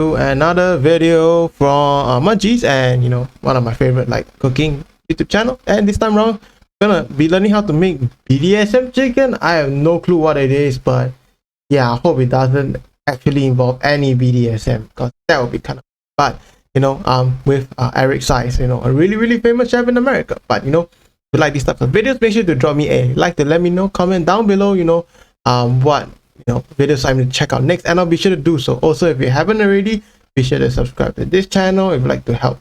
to another video from Munchies, and one of my favorite cooking YouTube channel. And this time around, gonna be learning how to make BDSM chicken. I have no clue what it is, but yeah, I hope it doesn't actually involve any BDSM, because that would be kind of, but with Eric Size, a really famous chef in America. But if you like these types of videos, make sure to drop me a like to let me know, comment down below what videos I'm going to check out next, and I'll be sure to do so. Also, if you haven't already, be sure to subscribe to this channel if you'd like to help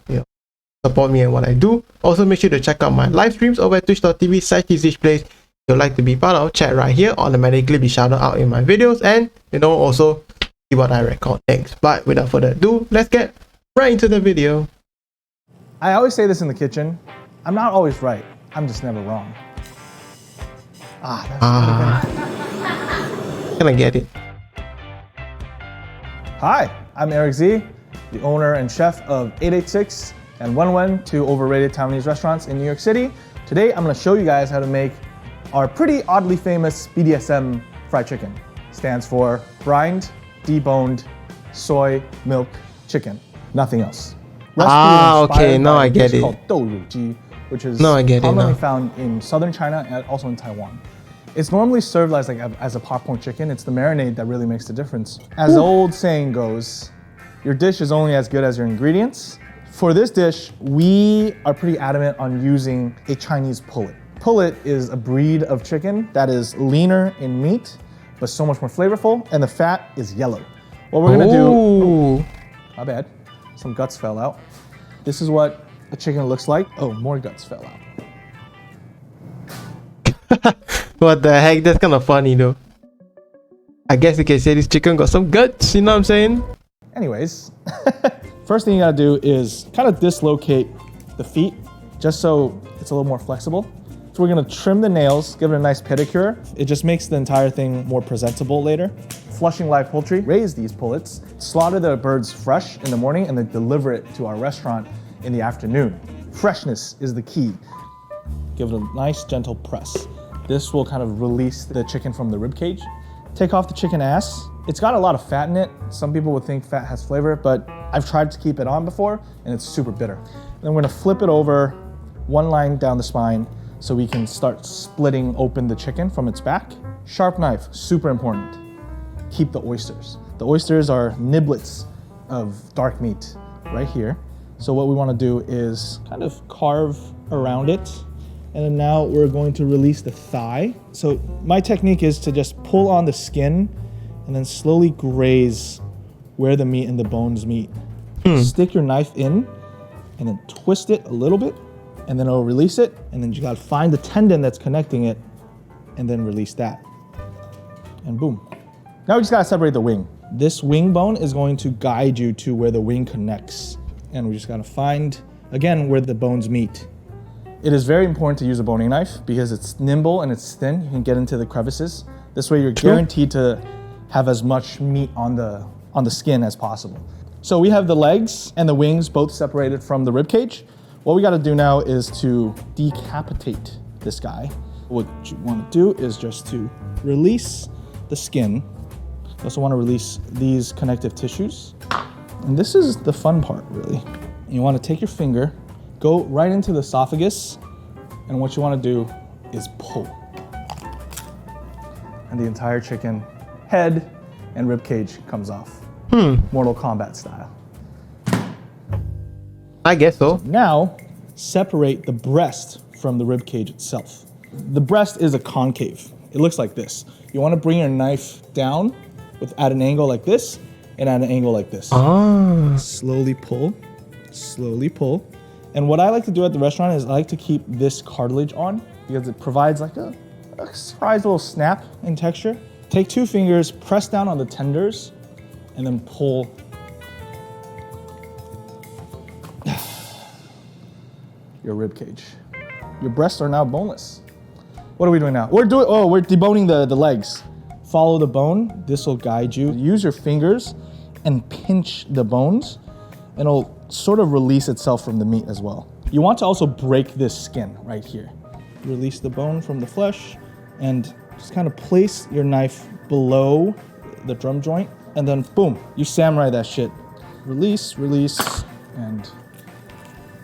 support me and what I do. Also, make sure to check out my live streams over at twitch.tv/TZHplays. If you'd like to be part of, chat right here, automatically be shouted out in my videos, and also see what I record next. But without further ado, let's get right into the video. I always say this in the kitchen, I'm not always right, I'm just never wrong. Can I get it? Hi, I'm Eric Z, the owner and chef of 886 and Wen, two overrated Taiwanese restaurants in New York City. Today, I'm gonna show you guys how to make our pretty oddly famous BDSM fried chicken. Stands for brined, deboned, soy milk chicken, nothing else. Okay, now I get it. Called 豆乳鸡, which is commonly found in southern China and also in Taiwan. It's normally served as a popcorn chicken. It's the marinade that really makes the difference. As the old saying goes, your dish is only as good as your ingredients. For this dish, we are pretty adamant on using a Chinese pullet. Pullet is a breed of chicken that is leaner in meat, but so much more flavorful, and the fat is yellow. What we're gonna do, my bad, some guts fell out. This is what a chicken looks like. Oh, more guts fell out. What the heck? That's kind of funny though. I guess you can say this chicken got some guts, you know what I'm saying? Anyways, first thing you gotta do is kind of dislocate the feet just so it's a little more flexible. So we're gonna trim the nails, give it a nice pedicure. It just makes the entire thing more presentable later. Flushing live poultry, raise these pullets, slaughter the birds fresh in the morning, and then deliver it to our restaurant in the afternoon. Freshness is the key. Give it a nice gentle press. This will kind of release the chicken from the rib cage. Take off the chicken ass. It's got a lot of fat in it. Some people would think fat has flavor, but I've tried to keep it on before and it's super bitter. Then we're gonna flip it over one line down the spine so we can start splitting open the chicken from its back. Sharp knife, super important. Keep the oysters. The oysters are niblets of dark meat right here. So what we wanna do is kind of carve around it. And then now we're going to release the thigh. So my technique is to just pull on the skin and then slowly graze where the meat and the bones meet. Stick your knife in and then twist it a little bit, and then it'll release it. And then you gotta find the tendon that's connecting it and then release that. And boom. Now we just gotta separate the wing. This wing bone is going to guide you to where the wing connects. And we just gotta find, again, where the bones meet. It is very important to use a boning knife because it's nimble and it's thin. You can get into the crevices. This way you're guaranteed to have as much meat on the skin as possible. So we have the legs and the wings both separated from the rib cage. What we gotta do now is to decapitate this guy. What you wanna do is just to release the skin. You also wanna release these connective tissues. And this is the fun part, really. You wanna take your finger, go right into the esophagus, and what you want to do is pull. And the entire chicken head and rib cage comes off. Mortal Kombat style. I guess so. Now, separate the breast from the rib cage itself. The breast is a concave. It looks like this. You want to bring your knife down at an angle like this and at an angle like this. Slowly pull, slowly pull. And what I like to do at the restaurant is I like to keep this cartilage on because it provides like a surprise little snap in texture. Take two fingers, press down on the tenders, and then pull. Your rib cage. Your breasts are now boneless. What are we doing now? We're deboning the legs. Follow the bone. This will guide you. Use your fingers and pinch the bones, and it'll sort of release itself from the meat as well. You want to also break this skin right here. Release the bone from the flesh and just kind of place your knife below the drum joint, and then boom, you samurai that shit. release, and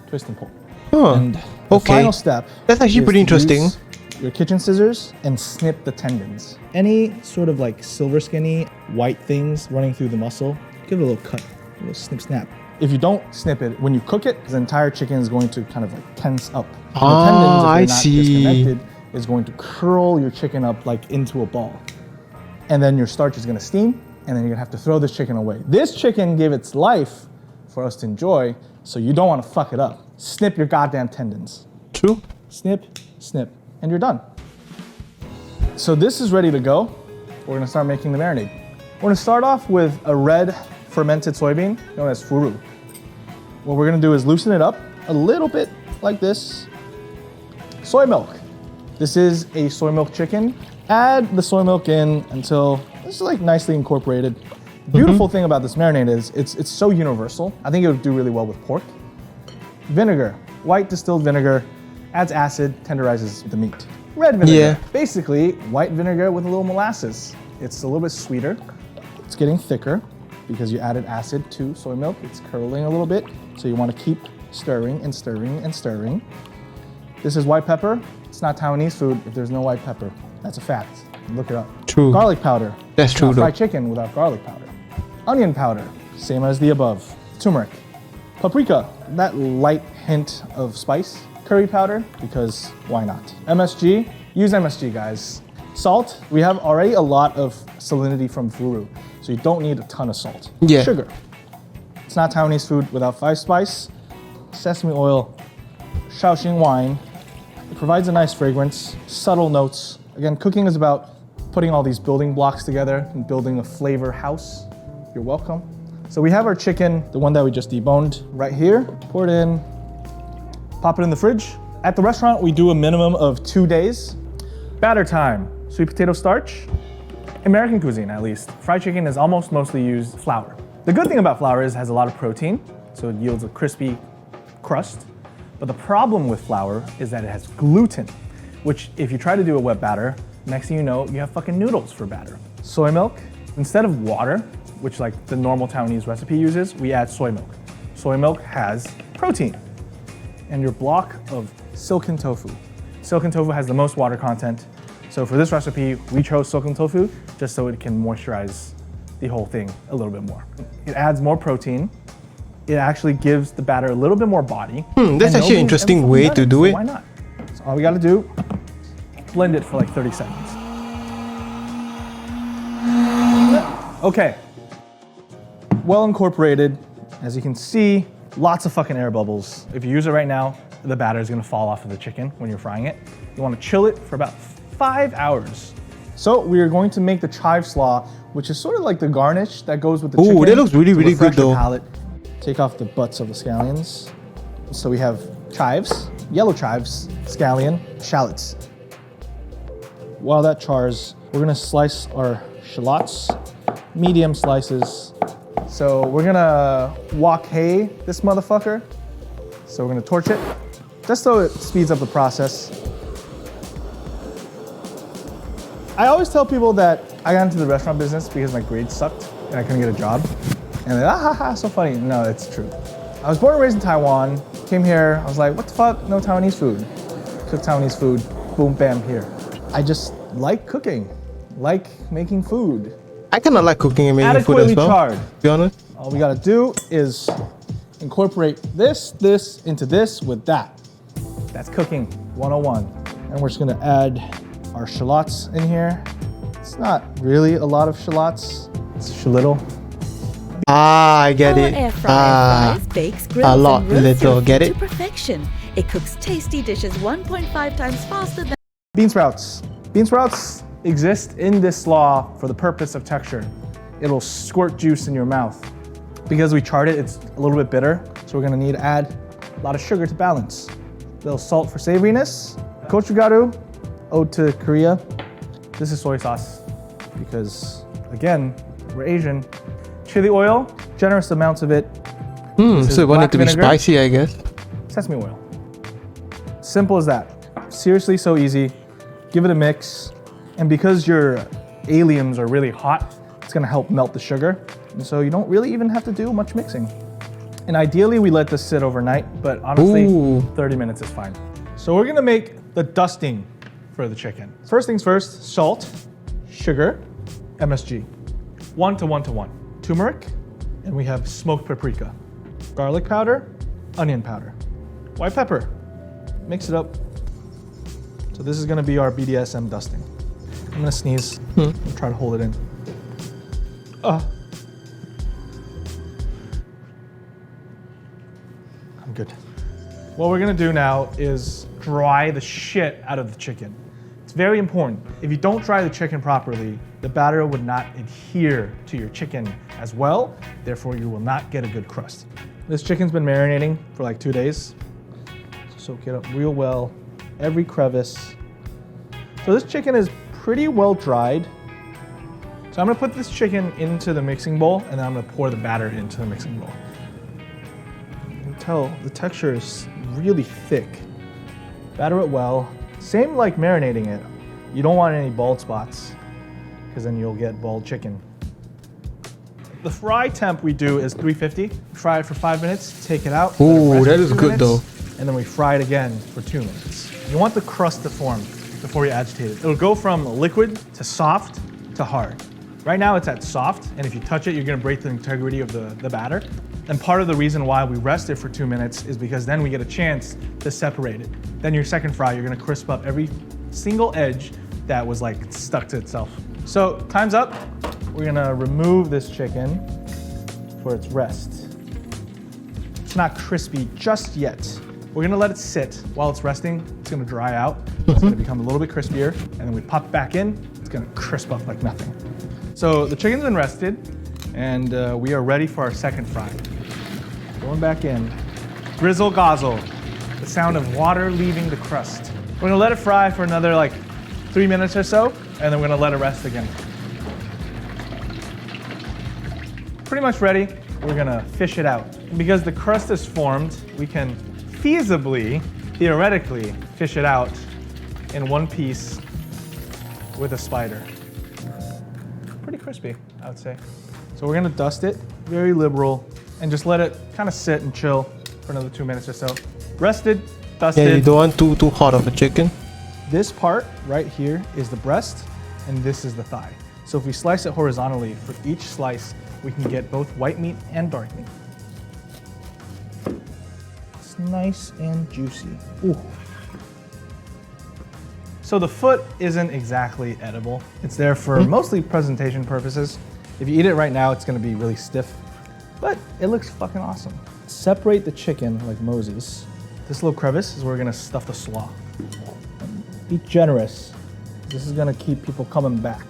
twist and pull. Huh. And the Okay. final step. That's actually is pretty to interesting. use your kitchen scissors and snip the tendons. Any sort of like silver skinny white things running through the muscle, give it a little cut, a little snip snap. If you don't snip it, when you cook it, the entire chicken is going to kind of like tense up. And the tendons, if I they're not see. disconnected, is going to curl your chicken up like into a ball. And then your starch is gonna steam, and then you're gonna have to throw this chicken away. This chicken gave its life for us to enjoy, so you don't wanna fuck it up. Snip your goddamn tendons. True. Snip, snip, and you're done. So this is ready to go. We're gonna start making the marinade. We're gonna start off with a red fermented soybean known as furu. What we're gonna do is loosen it up a little bit like this. Soy milk. This is a soy milk chicken. Add the soy milk in until it's like nicely incorporated. Beautiful thing about this marinade is it's so universal. I think it would do really well with pork. Vinegar, white distilled vinegar, adds acid, tenderizes the meat. Red vinegar, Yeah. basically white vinegar with a little molasses. It's a little bit sweeter. It's getting thicker because you added acid to soy milk. It's curdling a little bit, so you want to keep stirring and stirring and stirring. This is white pepper. It's not Taiwanese food if there's no white pepper. That's a fact. Look it up. True. Garlic powder. That's It's true not though. fried chicken without garlic powder. Onion powder, same as the above. Turmeric. Paprika, that light hint of spice. Curry powder, because why not? MSG, use MSG guys. Salt, we have already a lot of salinity from furu, so you don't need a ton of salt. Yeah. Sugar. It's not Taiwanese food without five spice. Sesame oil, Shaoxing wine. It provides a nice fragrance, subtle notes. Again, cooking is about putting all these building blocks together and building a flavor house. You're welcome. So we have our chicken, the one that we just deboned, right here. Pour it in, pop it in the fridge. At the restaurant, we do a minimum of 2 days. Batter time, sweet potato starch. American cuisine, at least. Fried chicken is almost mostly used flour. The good thing about flour is it has a lot of protein, so it yields a crispy crust. But the problem with flour is that it has gluten, which if you try to do a wet batter, next thing you know, you have fucking noodles for batter. Soy milk, instead of water, which like the normal Taiwanese recipe uses, we add soy milk. Soy milk has protein. And your block of silken tofu. Silken tofu has the most water content. So for this recipe, we chose silken tofu just so it can moisturize the whole thing a little bit more. It adds more protein. It actually gives the batter a little bit more body. That's And actually an nobody's interesting ever way done to do so it. Why not? So all we gotta do, blend it for like 30 seconds. Okay. Well incorporated. As you can see, lots of fucking air bubbles. If you use it right now, the batter is gonna fall off of the chicken when you're frying it. You wanna chill it for about 5 hours. So we are going to make the chive slaw, which is sort of like the garnish that goes with the chicken. Ooh, that looks really, to really refresh good your though. palate. Take off the butts of the scallions. So we have chives, yellow chives, scallion, shallots. While that chars, we're gonna slice our shallots, medium slices. So we're gonna wok hay this motherfucker. So we're gonna torch it, just so it speeds up the process. I always tell people that I got into the restaurant business because my grades sucked and I couldn't get a job. And they're like, ah, so funny. No, it's true. I was born and raised in Taiwan, came here, I was like, what the fuck, no Taiwanese food. Cook Taiwanese food, boom, bam, here. I just like cooking, like making food. I kind of like cooking and making food as Adequately well. charred. To be honest. All we gotta do is incorporate this into this with that. That's cooking 101. And we're just gonna add our shallots in here. It's not really a lot of shallots, it's just a little. Ah, I get Our it. air fryer fries, bakes, grills, lot and roasts little, your get food it? to perfection. It cooks tasty dishes 1.5 times faster than Bean sprouts. Bean sprouts exist in this slaw for the purpose of texture. It'll squirt juice in your mouth. Because we charred it, it's a little bit bitter, so we're gonna need to add a lot of sugar to balance. A little salt for savoriness. Gochugaru, ode to Korea. This is soy sauce, because again, we're Asian. Chili oil, generous amounts of it. This is So you want it black to be vinegar. spicy, I guess. Sesame oil. Simple as that. Seriously, so easy. Give it a mix. And because your aliums are really hot, it's gonna help melt the sugar. And so you don't really even have to do much mixing. And ideally we let this sit overnight, but honestly, Ooh. 30 minutes is fine. So we're gonna make the dusting for the chicken. First things first, salt, sugar, MSG. 1 to 1 to 1. Turmeric, and we have smoked paprika. Garlic powder, onion powder. White pepper. Mix it up. So this is gonna be our BDSM dusting. I'm gonna sneeze. I'll try to hold it in. I'm good. What we're gonna do now is dry the shit out of the chicken. It's very important. If you don't dry the chicken properly, the batter would not adhere to your chicken as well. Therefore, you will not get a good crust. This chicken's been marinating for like 2 days. Soak it up real well, every crevice. So this chicken is pretty well dried. So I'm gonna put this chicken into the mixing bowl and then I'm gonna pour the batter into the mixing bowl. You can tell the texture is really thick. Batter it well. Same like marinating it. You don't want any bald spots because then you'll get bald chicken. The fry temp we do is 350. Fry it for 5 minutes, take it out. Ooh, that is good though. And then we fry it again for 2 minutes. You want the crust to form before you agitate it. It'll go from liquid to soft to hard. Right now it's at soft, and if you touch it, you're gonna break the integrity of the batter. And part of the reason why we rest it for 2 minutes is because then we get a chance to separate it. Then your second fry, you're gonna crisp up every single edge that was like stuck to itself. So time's up. We're gonna remove this chicken for its rest. It's not crispy just yet. We're gonna let it sit while it's resting. It's gonna dry out. It's gonna become a little bit crispier. And then we pop it back in, it's gonna crisp up like nothing. So the chicken's been rested and we are ready for our second fry. Going back in. Grizzle gozzle, the sound of water leaving the crust. We're gonna let it fry for another like 3 minutes or so, and then we're gonna let it rest again. Pretty much ready. We're gonna fish it out. And because the crust is formed, we can feasibly, theoretically, fish it out in one piece with a spider. Pretty crispy, I would say. So we're gonna dust it, very liberal, and just let it kind of sit and chill for another 2 minutes or so. Rested, dusted. Yeah, you don't want too hot of a chicken. This part right here is the breast, and this is the thigh. So if we slice it horizontally, for each slice, we can get both white meat and dark meat. It's nice and juicy. Ooh. So the foot isn't exactly edible. It's there for mostly presentation purposes. If you eat it right now, it's gonna be really stiff, but it looks fucking awesome. Separate the chicken like Moses. This little crevice is where we're gonna stuff the slaw. Be generous. This is gonna keep people coming back.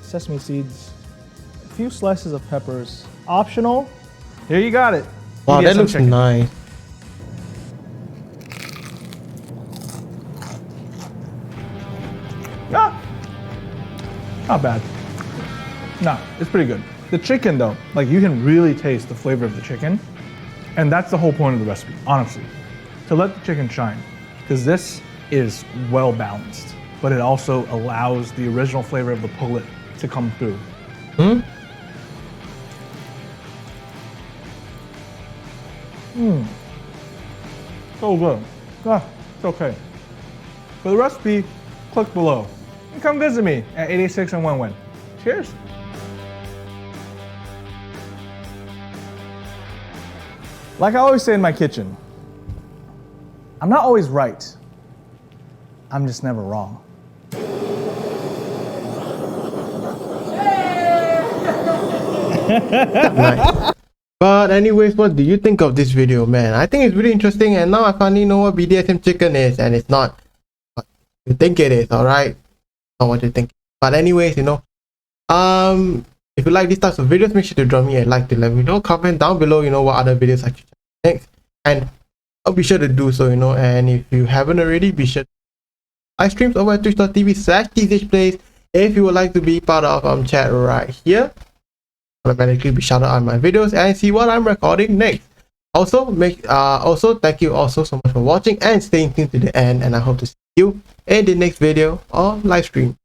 Sesame seeds, a few slices of peppers. Optional. Here you got it. Wow, that BDSM looks chicken. nice. Ah, not bad. No, it's pretty good. The chicken though, like you can really taste the flavor of the chicken. And that's the whole point of the recipe, honestly. To let the chicken shine. Because this is well balanced, but it also allows the original flavor of the pullet to come through. So good. Ah, it's okay. For the recipe, click below. And come visit me at 86 and Win-Win. Cheers. Like I always say in my kitchen, I'm not always right. I'm just never wrong. Nice. But anyways, what do you think of this video, man? I think it's really interesting, and now I finally know what BDSM chicken is, and it's not what you think it is, alright? Not what you think. But anyways, you know, if you like these types of videos, make sure to drop me a like to let me know. Comment down below, you know, what other videos I should check next. And I'll be sure to do so, you know, and if you haven't already, be sure to live streams over at twitch.tv/TZHplays. If you would like to be part of chat right here, automatically be shouted out on my videos and see what I'm recording next. Also, thank you also so much for watching and staying tuned to the end, and I hope to see you in the next video or live stream.